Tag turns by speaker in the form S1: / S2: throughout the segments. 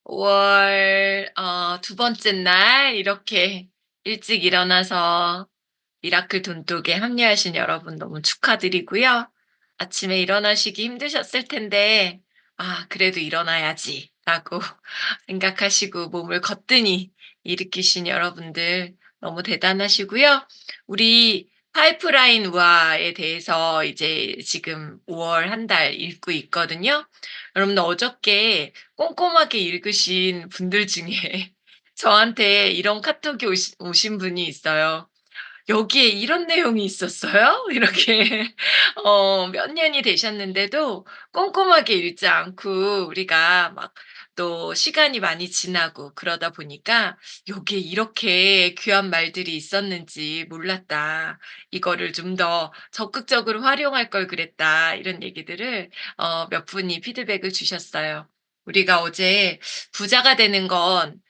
S1: 5월 두 번째 날 이렇게 일찍 일어나서 미라클 돈독에 합류하신 여러분 너무 축하드리고요. 아침에 일어나시기 힘드셨을 텐데 '아 그래도 일어나야지.'라고 생각하시고 몸을 거뜬히 일으키신 여러분들 너무 대단하시고요. 우리 파이프라인 우아에 대해서 이제 지금 5월 한 달 읽고 있거든요. 여러분들 어저께 꼼꼼하게 읽으신 분들 중에 저한테 이런 카톡이 오신 분이 있어요. "여기에 이런 내용이 있었어요?" 이렇게 몇 년이 되셨는데도 꼼꼼하게 읽지 않고 우리가 막 또 시간이 많이 지나고 그러다 보니까 "여기에 이렇게 귀한 말들이 있었는지 몰랐다. 이거를 좀 더 적극적으로 활용할 걸 그랬다." 이런 얘기들을 몇 분이 피드백을 주셨어요. 우리가 어제 "부자가 되는 건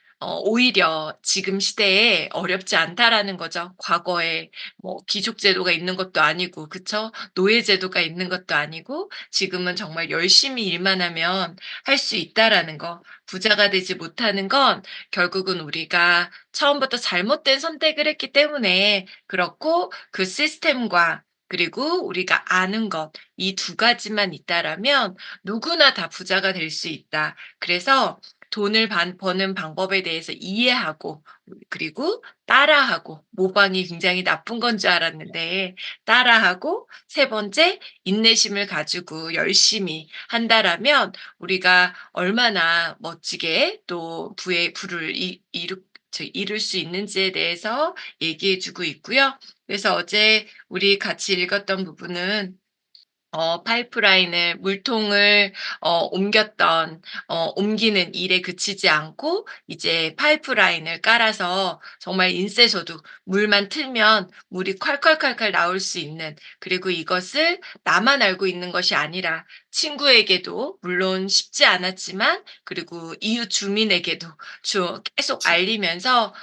S1: 오히려 지금 시대에 어렵지 않다라는 거죠. 과거에 뭐 귀족 제도가 있는 것도 아니고 그쵸? 노예 제도가 있는 것도 아니고 지금은 정말 열심히 일만 하면 할 수 있다라는 거. 부자가 되지 못하는 건 결국은 우리가 처음부터 잘못된 선택을 했기 때문에 그렇고 그 시스템과 그리고 우리가 아는 것 이 두 가지만 있다라면 누구나 다 부자가 될 수 있다. 그래서 돈을 버는 방법에 대해서 이해하고 그리고 따라하고 모방이 굉장히 나쁜 건 줄 알았는데 따라하고 세 번째 인내심을 가지고 열심히 한다라면 우리가 얼마나 멋지게 또 부의 부를 이룰 수 있는지에 대해서 얘기해 주고 있고요. 그래서 어제 우리 같이 읽었던 부분은 파이프라인을 물통을 옮겼던 옮기는 일에 그치지 않고 이제 파이프라인을 깔아서 정말 인쇄소도 물만 틀면 물이 콸콸콸콸 나올 수 있는 그리고 이것을 나만 알고 있는 것이 아니라 친구에게도 물론 쉽지 않았지만 그리고 이웃 주민에게도 계속 알리면서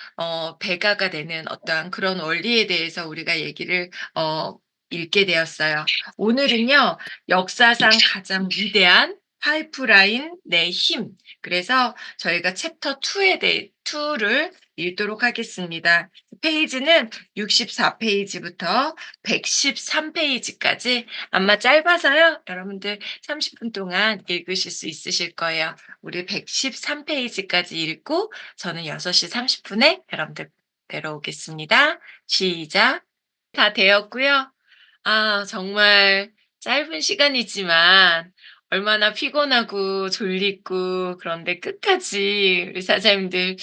S1: 배가가 되는 어떠한 그런 원리에 대해서 우리가 얘기를 읽게 되었어요. 오늘은요, 역사상 가장 위대한 파이프라인 내 힘. 그래서 저희가 챕터 2를 읽도록 하겠습니다. 페이지는 64 페이지부터 113 페이지까지 아마 짧아서요. 여러분들 30분 동안 읽으실 수 있으실 거예요. 우리 113 페이지까지 읽고 저는 6시 30분에 여러분들 뵈러 오겠습니다. 시작. 다 되었고요. 정말 짧은 시간이지만 얼마나 피곤하고 졸리고 그런데 끝까지 우리 사장님들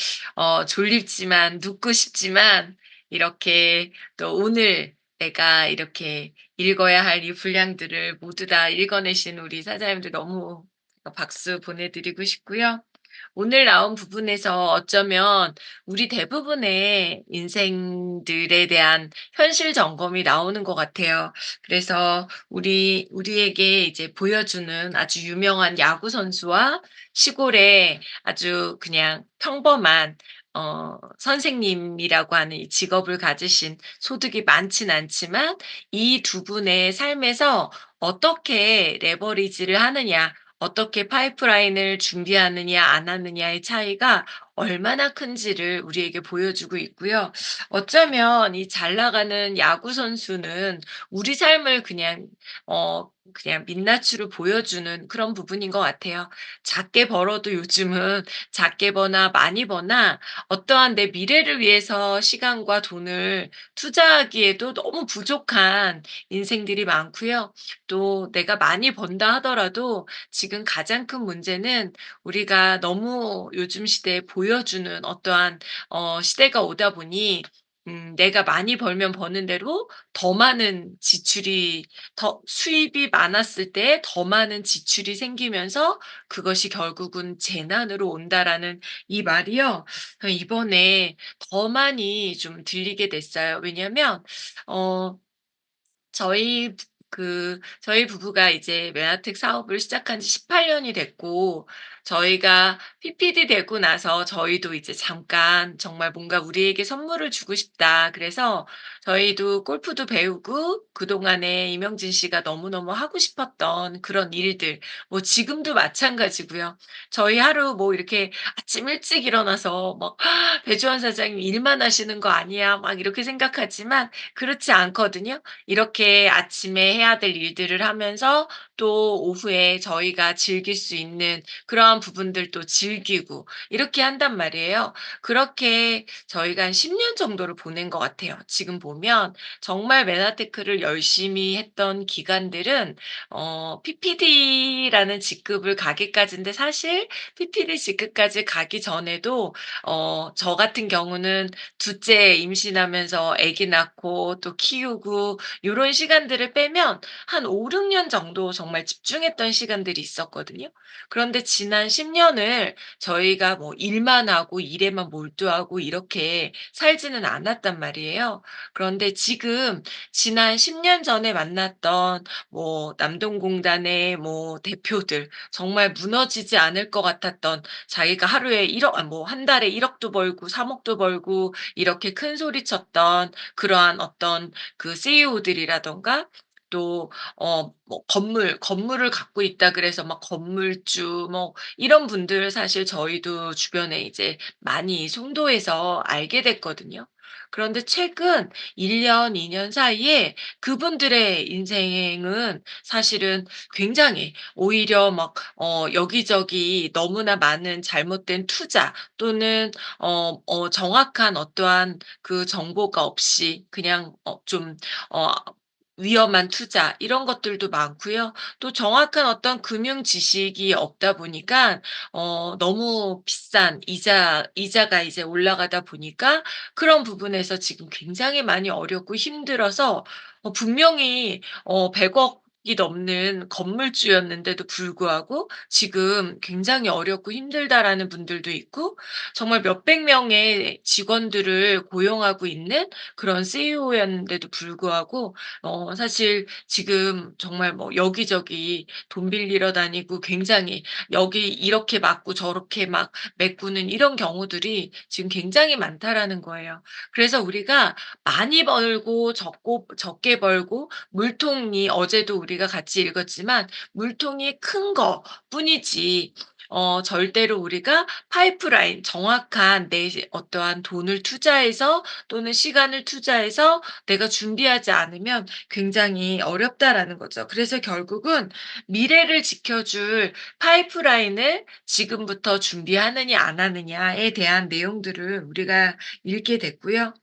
S1: 졸립지만 눕고 싶지만 이렇게 또 오늘 내가 이렇게 읽어야 할 이 분량들을 모두 다 읽어내신 우리 사장님들 너무 박수 보내드리고 싶고요. 오늘 나온 부분에서 어쩌면 우리 대부분의 인생들에 대한 현실 점검이 나오는 것 같아요. 그래서 우리에게 이제 보여주는 아주 유명한 야구 선수와 시골에 아주 그냥 평범한 선생님이라고 하는 이 직업을 가지신 소득이 많진 않지만 이 두 분의 삶에서 어떻게 레버리지를 하느냐 어떻게 파이프라인을 준비하느냐 안 하느냐의 차이가 얼마나 큰지를 우리에게 보여주고 있고요. 어쩌면 이 잘 나가는 야구 선수는 우리 삶을 그냥 민낯으로 보여주는 그런 부분인 것 같아요. 작게 벌어도 요즘은 작게 버나 많이 버나 어떠한 내 미래를 위해서 시간과 돈을 투자하기에도 너무 부족한 인생들이 많고요. 또 내가 많이 번다 하더라도 지금 가장 큰 문제는 우리가 너무 요즘 시대에 보여주는 어떠한 시대가 오다 보니 내가 많이 벌면 버는 대로 더 많은 지출이 더 수입이 많았을 때 더 많은 지출이 생기면서 그것이 결국은 재난으로 온다라는 이 말이요. 이번에 더 많이 좀 들리게 됐어요. 왜냐하면 어 저희 부부가 이제 메아텍 사업을 시작한 지 18 년이 됐고 저희가 PPD 되고 나서 저희도 이제 잠깐 정말 뭔가 '우리에게 선물을 주고 싶다.' 그래서 저희도 골프도 배우고 그동안에 이명진 씨가 너무너무 하고 싶었던 그런 일들 뭐 지금도 마찬가지고요. 저희 하루 뭐 이렇게 아침 일찍 일어나서 막 '배주환 사장님 일만 하시는 거 아니야?' 막 이렇게 생각하지만 그렇지 않거든요. 이렇게 아침에 해야 될 일들을 하면서 또 오후에 저희가 즐길 수 있는 그러한 부분들도 즐기고 이렇게 한단 말이에요. 그렇게 저희가 한 10년 정도를 보낸 것 같아요. 지금 보면 정말 메나테크를 열심히 했던 기간들은 PPD라는 직급을 가기까지인데 사실 PPD 직급까지 가기 전에도 저 같은 경우는 둘째 임신하면서 아기 낳고 또 키우고 요런 시간들을 빼면 한 5-6년 정도 정말 집중했던 시간들이 있었거든요. 그런데 지난 10 년을 저희가 뭐 일만 하고 일에만 몰두하고 이렇게 살지는 않았단 말이에요. 그런데 지금 지난 10년 전에 만났던 뭐 남동공단의 뭐 대표들 정말 무너지지 않을 것 같았던 자기가 하루에 1억 뭐 한 달에 1 억도 벌고 3 억도 벌고 이렇게 큰 소리 쳤던 그러한 어떤 그 CEO들이라든가 또 뭐 건물을 갖고 있다 그래서 막 건물주 뭐 이런 분들 사실 저희도 주변에 이제 많이 송도해서 알게 됐거든요. 그런데 최근 1 년, 2년 사이에 그분들의 인생은 사실은 굉장히 오히려 막 여기저기 너무나 많은 잘못된 투자 또는 정확한 어떠한 그 정보가 없이 그냥 어 위험한 투자 이런 것들도 많고요. 또 정확한 어떤 금융 지식이 없다 보니까 너무 비싼 이자가 이제 올라가다 보니까 그런 부분에서 지금 굉장히 많이 어렵고 힘들어서 분명히 100 억이 넘는 건물주였는데도 불구하고 지금 굉장히 어렵고 힘들다라는 분들도 있고 정말 몇백 명의 직원들을 고용하고 있는 그런 CEO였는데도 불구하고 사실 지금 정말 뭐 여기저기 돈 빌리러 다니고 굉장히 여기 이렇게 맞고 저렇게 막 메꾸는 이런 경우들이 지금 굉장히 많다라는 거예요. 그래서 우리가 많이 벌고 적게 벌고 물통이 어제도 우리가 같이 읽었지만 물통이 큰 것뿐이지 절대로 우리가 파이프라인 정확한 내 어떠한 돈을 투자해서 또는 시간을 투자해서 내가 준비하지 않으면 굉장히 어렵다라는 거죠. 그래서 결국은 미래를 지켜줄 파이프라인을 지금부터 준비하느냐 안 하느냐에 대한 내용들을 우리가 읽게 됐고요.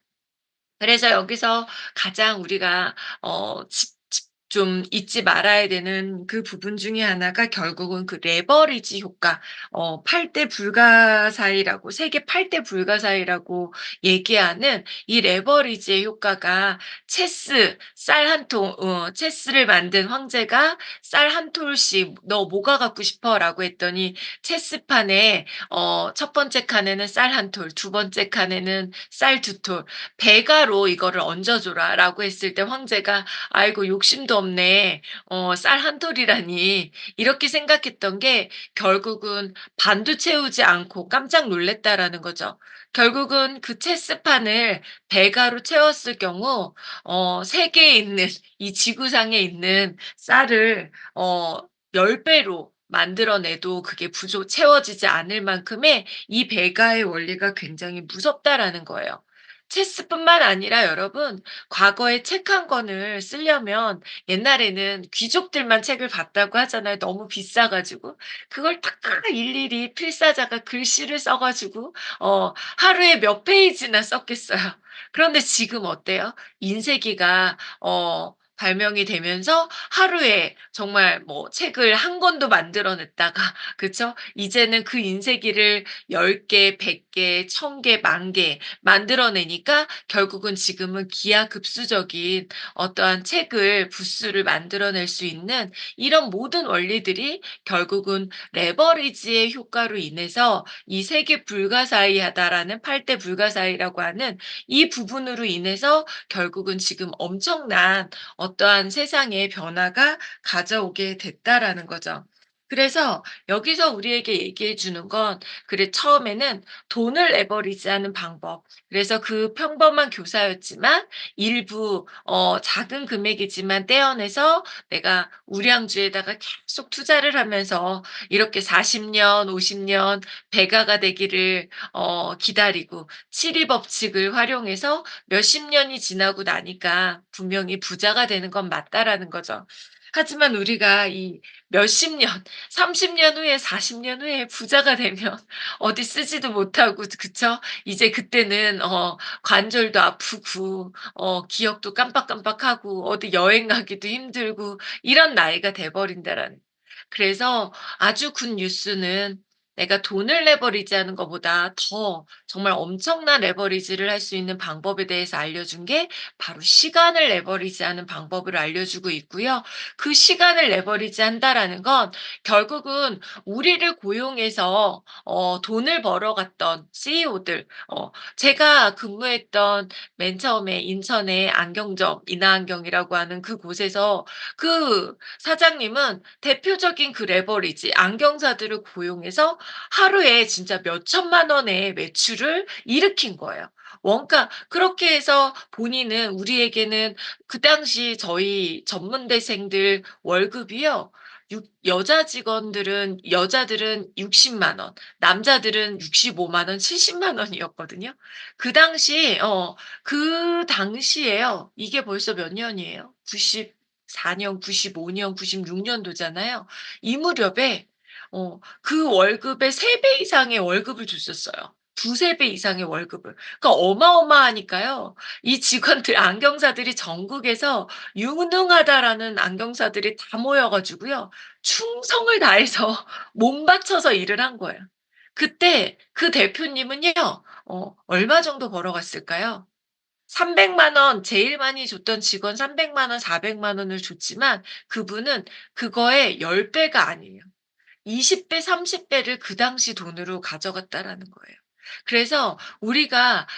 S1: 그래서 여기서 가장 우리가 좀 잊지 말아야 되는 그 부분 중에 하나가 결국은 그 레버리지 효과 8대 불가사의라고 세계 8대 불가사의라고 얘기하는 이 레버리지의 효과가 쌀 한 통 체스를 만든 황제가 쌀 한 톨씩 "너 뭐가 갖고 싶어?"라고 했더니 체스판에 첫 번째 칸에는 쌀 한 톨, 두 번째 칸에는 쌀 두 톨, "배가로 이거를 얹어 줘라."라고 했을 때 황제가 '아이고 욕심도 없네. 쌀 한 톨이라니.' 이렇게 생각했던 게 결국은 반도 채우지 않고 깜짝 놀랐다라는 거죠. 결국은 그 체스판을 배가로 채웠을 경우 세계에 있는 이 지구상에 있는 쌀을 10 배로 만들어 내도 그게 채워지지 않을 만큼의 이 배가의 원리가 굉장히 무섭다라는 거예요. 체스뿐만 아니라 여러분 과거에 책 한 권을 쓰려면 옛날에는 귀족들만 책을 봤다고 하잖아요, 너무 비싸 가지고. 그걸 다 일일이 필사자가 글씨를 써 가지고 하루에 몇 페이지나 썼겠어요. 그런데 지금 어때요? 인쇄기가 발명이 되면서 하루에 정말 뭐 책을 한 권도 만들어 냈다가 그쵸? 이제는 그 인쇄기를 10 개, 100 개, 1000 개, 10,000개 만들어 내니까 결국은 지금은 기하급수적인 어떠한 책을 부수를 만들어낼 수 있는 이런 모든 원리들이 결국은 레버리지의 효과로 인해서 이 세계 불가사의하다라는 8대 불가사의라고 하는 이 부분으로 인해서 결국은 지금 엄청난 어떠한 세상의 변화가 가져오게 됐다라는 거죠. 그래서 여기서 우리에게 얘기해 주는 건 그래 처음에는 돈을 레버리지하는 방법. 그래서 그 평범한 교사였지만 일부 작은 금액이지만 떼어내서 내가 우량주에다가 계속 투자를 하면서 이렇게 40 년, 50년 배가가 되기를 기다리고 치리 법칙을 활용해서 몇십 년이 지나고 나니까 분명히 부자가 되는 건 맞다라는 거죠. 하지만 우리가 이 몇십 년 30년 후에 40년 후에 부자가 되면 어디 쓰지도 못하고 그쵸? 이제 그때는 관절도 아프고 기억도 깜빡깜빡하고 어디 여행 가기도 힘들고 이런 나이가 돼 버린다라는. 그래서 아주 굿 뉴스는 내가 돈을 레버리지하는 것보다 더 정말 엄청난 레버리지를 할 수 있는 방법에 대해서 알려준 게 바로 시간을 레버리지하는 방법을 알려주고 있고요. 그 시간을 레버리지한다라는 건 결국은 우리를 고용해서 돈을 벌어갔던 CEO들, 제가 근무했던 맨 처음에 인천의 안경점 인하안경이라고 하는 그곳에서 그 사장님은 대표적인 그 레버리지 안경사들을 고용해서 하루에 진짜 몇 천만 원의 매출을 일으킨 거예요. 원가 그렇게 해서 본인은 우리에게는 그 당시 저희 전문대생들 월급이요. 여자들은 60만 원, 남자들은 65만 원, 70만 원이었거든요. 그 당시 그 당시에요. 이게 벌써 몇 년이에요? 94 년, 95 년, 96 년도잖아요. 이 무렵에 그 월급의 3배 이상의 월급을 줬었어요. 두세 배 이상의 월급을. 그러니까 어마어마하니까요. 이 직원들 안경사들이 전국에서 유능하다라는 안경사들이 다 모여 가지고요. 충성을 다해서 몸 바쳐서 일을 한 거예요. 그때 그 대표님은요. 얼마 정도 벌어갔을까요? 300만 원 제일 많이 줬던 직원 300만 원, 400만 원을 줬지만 그분은 그거의 10 배가 아니에요. 20배 30 배를 그 당시 돈으로 가져갔다라는 거예요. 그래서 우리가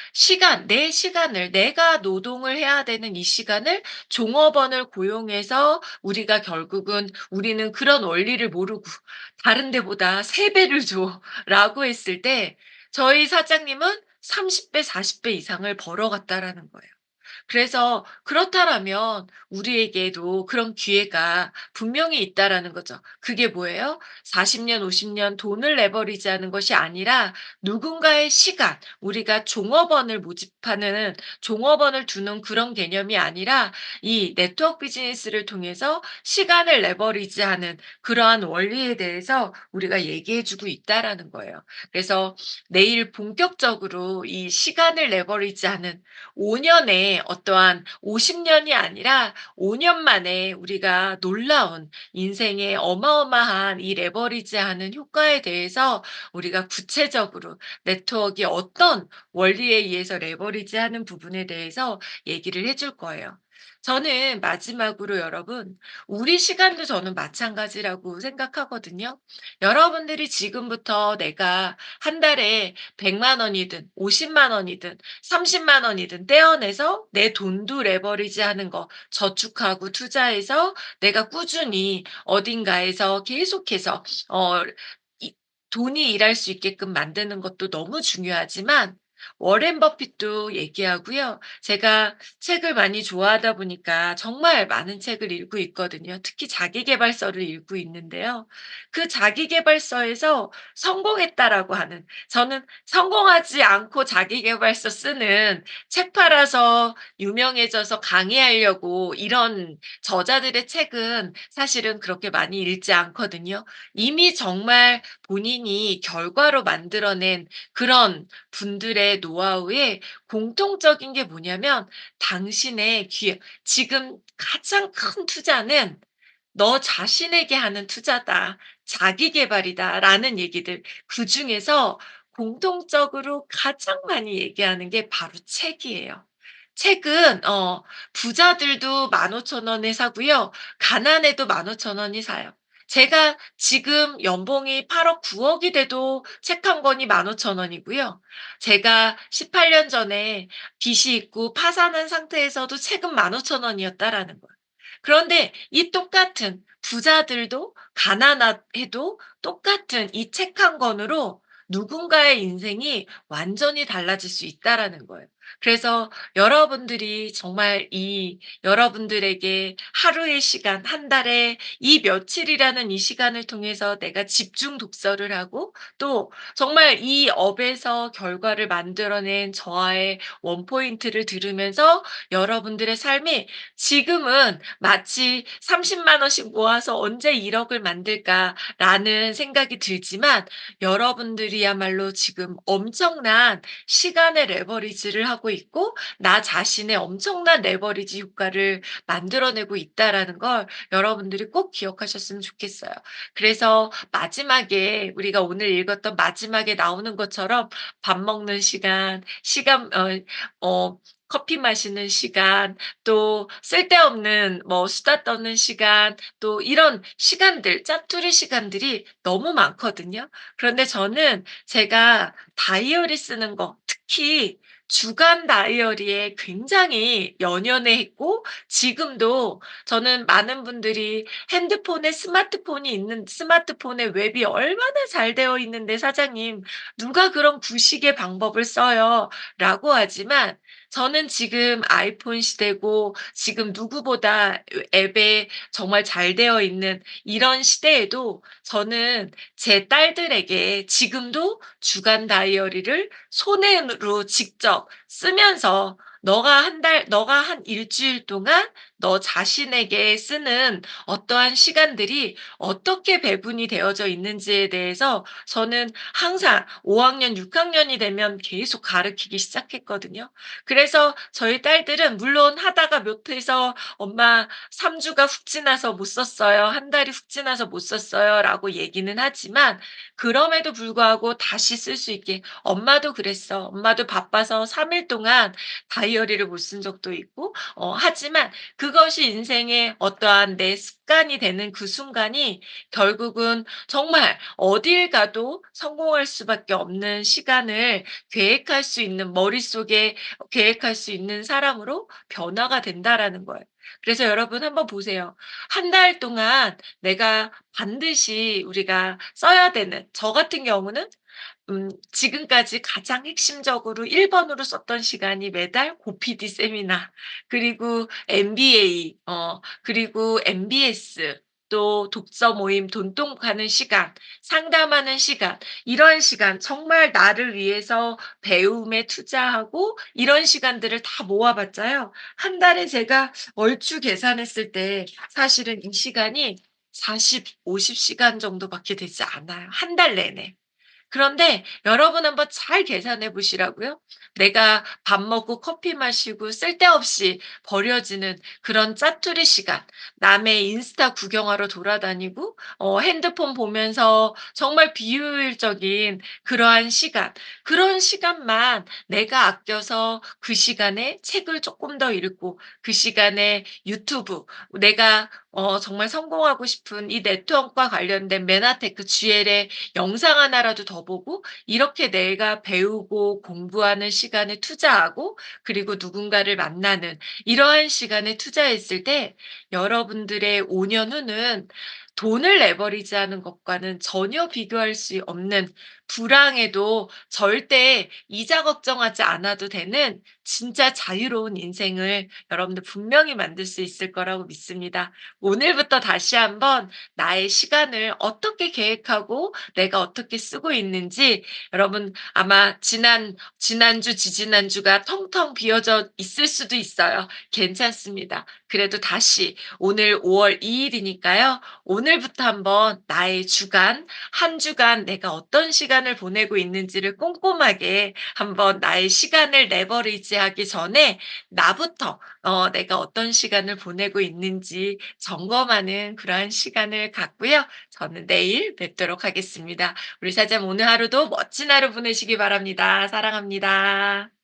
S1: 내 시간을 내가 노동을 해야 되는 이 시간을 종업원을 고용해서 우리가 결국은 우리는 그런 원리를 모르고 "다른 데보다 3 배를 줘."라고 했을 때 저희 사장님은 30배 40배 이상을 벌어갔다라는 거예요. 그래서 그렇다라면 우리에게도 그런 기회가 분명히 있다라는 거죠. 그게 뭐예요? 40년, 50년 돈을 레버리지하는 것이 아니라 누군가의 시간, 우리가 종업원을 두는 그런 개념이 아니라 이 네트워크 비즈니스를 통해서 시간을 레버리지하는 그러한 원리에 대해서 우리가 얘기해 주고 있다라는 거예요. 그래서 내일 본격적으로 이 시간을 레버리지하는 5 년에 어떠한 50 년이 아니라 5년 만에 우리가 놀라운 인생의 어마어마한 이 레버리지하는 효과에 대해서 우리가 구체적으로 네트워크가 어떤 원리에 의해서 레버리지하는 부분에 대해서 얘기를 해줄 거예요. 저는 마지막으로 여러분 우리 시간도 저는 마찬가지라고 생각하거든요. 여러분들이 지금부터 내가 한 달에 100만 원이든 50만 원이든 30만 원이든 떼어내서 내 돈도 레버리지하는 거 저축하고 투자해서 내가 꾸준히 어딘가에서 계속해서 이 돈이 일할 수 있게끔 만드는 것도 너무 중요하지만 워렌 버핏도 얘기하고요. 제가 책을 많이 좋아하다 보니까 정말 많은 책을 읽고 있거든요. 특히 자기계발서를 읽고 있는데요. 그 자기계발서에서 성공했다라고 하는 저는 성공하지 않고 자기계발서 쓰는 책 팔아서 유명해져서 강의하려고 이런 저자들의 책은 사실은 그렇게 많이 읽지 않거든요. 이미 정말 본인이 결과로 만들어낸 그런 분들의 노하우에 공통적인 게 뭐냐면 당신의 지금 가장 큰 투자는 "너 자신에게 하는 투자다. 자기 계발이다."라는 얘기들 그중에서 공통적으로 가장 많이 얘기하는 게 바로 책이에요. 책은 부자들도 15,000원에 사고요. 가난해도 15,000원이 사요. 제가 지금 연봉이 8억 9억이 돼도 책 한 권이 15,000원이고요. 제가 18년 전에 빚이 있고 파산한 상태에서도 책은 15,000원이었다라는 거예요. 그런데 이 똑같은 부자들도 가난해도 똑같은 이 책 한 권으로 누군가의 인생이 완전히 달라질 수 있다라는 거예요. 그래서 여러분들이 정말 이 여러분들에게 하루의 시간, 한 달에 이 며칠이라는 이 시간을 통해서 내가 집중 독서를 하고 또 정말 이 업에서 결과를 만들어낸 저하의 원포인트를 들으면서 여러분들의 삶이 지금은 마치 30만 원씩 모아서 '언제 1억을 만들까.'라는 생각이 들지만 여러분들이야말로 지금 엄청난 시간의 레버리지를 하고 있고 나 자신의 엄청난 레버리지 효과를 만들어내고 있다라는 걸 여러분들이 꼭 기억하셨으면 좋겠어요. 그래서 마지막에 우리가 오늘 읽었던 마지막에 나오는 것처럼 밥 먹는 시간, 어 커피 마시는 시간, 또 쓸데없는 뭐 수다 떠는 시간, 또 이런 시간들, 짜투리 시간들이 너무 많거든요. 그런데 저는 제가 다이어리 쓰는 거, 특히 주간 다이어리에 굉장히 연연해 했고 지금도 저는 많은 분들이 핸드폰에 스마트폰에 웹이 얼마나 잘 되어 있는데 사장님 누가 그런 구식의 방법을 써요?"라고 하지만 저는 지금 아이폰 시대고 지금 누구보다 앱에 정말 잘 되어 있는 이런 시대에도 저는 제 딸들에게 지금도 주간 다이어리를 손으로 직접 쓰면서 너가 한 일주일 동안 너 자신에게 쓰는 어떠한 시간들이 어떻게 배분이 되어져 있는지에 대해서 저는 항상 5 학년, 6 학년이 되면 계속 가르치기 시작했거든요. 그래서 저희 딸들은 물론 하다가 못해서 "엄마 3 주가 훅 지나서 못 썼어요. 한 달이 훅 지나서 못 썼어요."라고 얘기는 하지만 그럼에도 불구하고 다시 쓸 수 있게 "엄마도 그랬어. 엄마도 바빠서 3일 동안 다이어리를 못 쓴 적도 있고." 하지만 그것이 인생의 어떠한 내 습관이 되는 그 순간이 결국은 정말 어딜 가도 성공할 수밖에 없는 시간을 계획할 수 있는 머릿속에 계획할 수 있는 사람으로 변화가 된다라는 거예요. 그래서 여러분 한번 보세요. 한 달 동안 내가 반드시 우리가 써야 되는 저 같은 경우는 지금까지 가장 핵심적으로 1 번으로 썼던 시간이 매달 고PD 세미나 그리고 MBA 그리고 MBS 또 독서 모임 돈독 하는 시간, 상담하는 시간 이런 시간 정말 나를 위해서 배움에 투자하고 이런 시간들을 다 모아 봤자요. 한 달에 제가 얼추 계산했을 때 사실은 이 시간이 40, 50 시간 정도밖에 되지 않아요, 한 달 내내. 그런데 여러분 한번 잘 계산해 보시라고요. 내가 밥 먹고 커피 마시고 쓸데없이 버려지는 그런 짜투리 시간, 남의 인스타 구경하러 돌아다니고 핸드폰 보면서 정말 비효율적인 그러한 시간, 그런 시간만 내가 아껴서 그 시간에 책을 조금 더 읽고 그 시간에 유튜브 내가 정말 성공하고 싶은 이 네트워크와 관련된 메나테크 GL의 영상 하나라도 더 보고 이렇게 내가 배우고 공부하는 시간에 투자하고 그리고 누군가를 만나는 이러한 시간에 투자했을 때 여러분들의 5년 후는 돈을 레버리지하는 것과는 전혀 비교할 수 없는 불황에도 절대 이자 걱정하지 않아도 되는 진짜 자유로운 인생을 여러분들 분명히 만들 수 있을 거라고 믿습니다. 오늘부터 다시 한번 나의 시간을 어떻게 계획하고 내가 어떻게 쓰고 있는지 여러분 아마 지난주, 지지난주가 텅텅 비어져 있을 수도 있어요. 괜찮습니다. 그래도 다시 오늘 5월 2 일이니까요. 오늘부터 한번 나의 주간, 한 주간 내가 어떤 시간을 보내고 있는지를 꼼꼼하게 한번 나의 시간을 레버리지하기 전에 나부터 내가 어떤 시간을 보내고 있는지 점검하는 그러한 시간을 갖고요. 저는 내일 뵙도록 하겠습니다. 우리 사장 오늘 하루도 멋진 하루 보내시기 바랍니다. 사랑합니다.